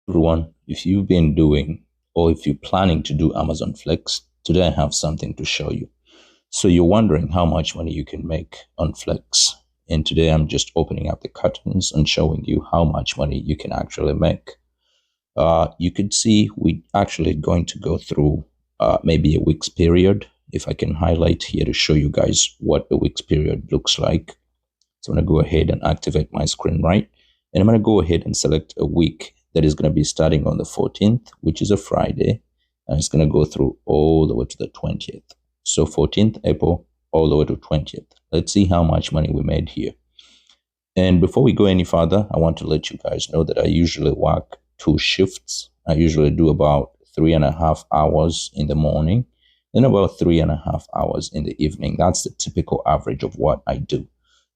Everyone, if you've been doing or if you're planning to do Amazon Flex, today I have something to show you. So you're wondering how much money you can make on Flex. And today I'm just opening up the curtains and showing you how much money you can actually make. You could see we actually going to go through maybe a week's period. If I can highlight here to show you guys what a week's period looks like. So I'm going to go ahead and activate my screen right. And I'm going to go ahead and select a week that is going to be starting on the 14th, which is a Friday. And it's going to go through all the way to the 20th. So 14th April, all the way to 20th. Let's see how much money we made here. And before we go any further, I want to let you guys know that I usually work 2 shifts. I usually do about 3.5 hours in the morning and about 3.5 hours in the evening. That's the typical average of what I do.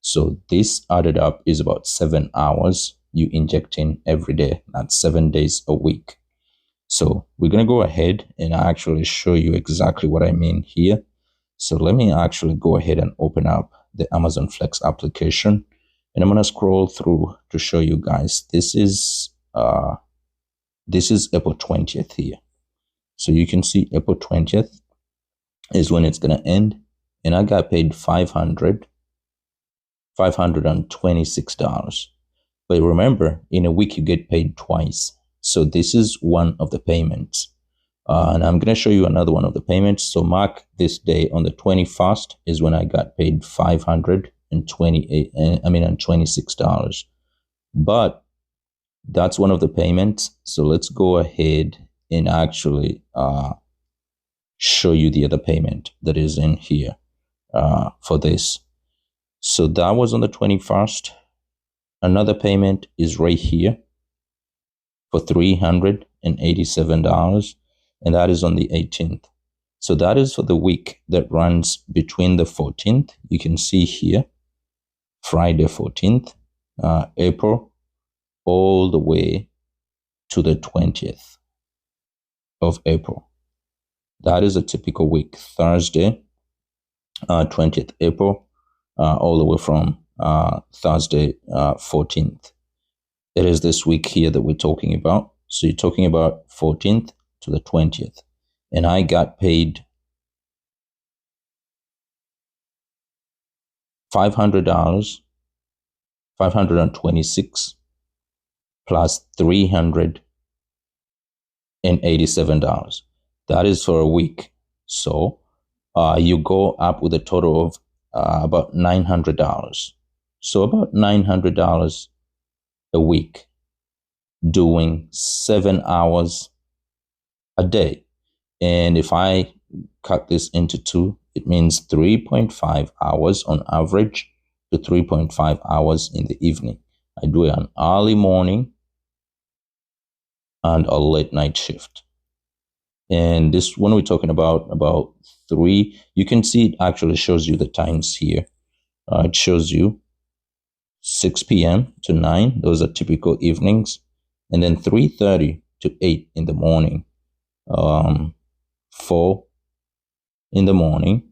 So this added up is about 7 hours you inject in every day. That's 7 days a week. So we're going to go ahead and actually show you exactly what I mean here. So let me actually go ahead and open up the Amazon Flex application. And I'm going to scroll through to show you guys. This is April 20th here. So you can see April 20th is when it's going to end. And I got paid $526. But remember, in a week, you get paid twice. So this is one of the payments. And I'm going to show you another one of the payments. So mark this day on the 21st is when I got paid $26. But that's one of the payments. So let's go ahead and actually show you the other payment that is in here for this. So that was on the 21st. Another payment is right here for $387, and that is on the 18th. So that is for the week that runs between the 14th. You can see here, Friday 14th, April, all the way to the 20th of April. That is a typical week. Thursday, 20th April, all the way from Thursday 14th. It is this week here that we're talking about. So you're talking about 14th to the 20th. And I got paid $500, $526 plus $387. That is for a week. So you go up with a total of about $900. So about $900 a week, doing 7 hours a day. And if I cut this into 2, it means 3.5 hours on average to 3.5 hours in the evening. I do an early morning and a late night shift. And this, when we're talking about 3, you can see it actually shows you the times here. It shows you 6 p.m. to 9. Those are typical evenings. And then 3:30 to 8 in the morning. 4 in the morning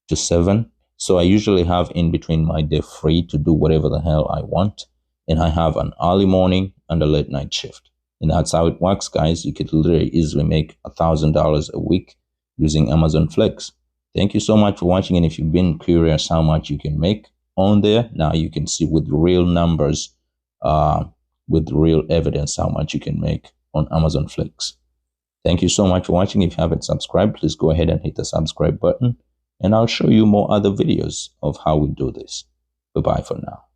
to 7. So I usually have in between my day free to do whatever the hell I want. And I have an early morning and a late night shift. And that's how it works, guys. You could literally easily make $1,000 a week using Amazon Flex. Thank you so much for watching. And if you've been curious how much you can make on there, now you can see with real numbers, with real evidence, how much you can make on Amazon Flex. Thank you so much for watching. If you haven't subscribed, please go ahead and hit the subscribe button. And I'll show you more other videos of how we do this. Bye-bye for now.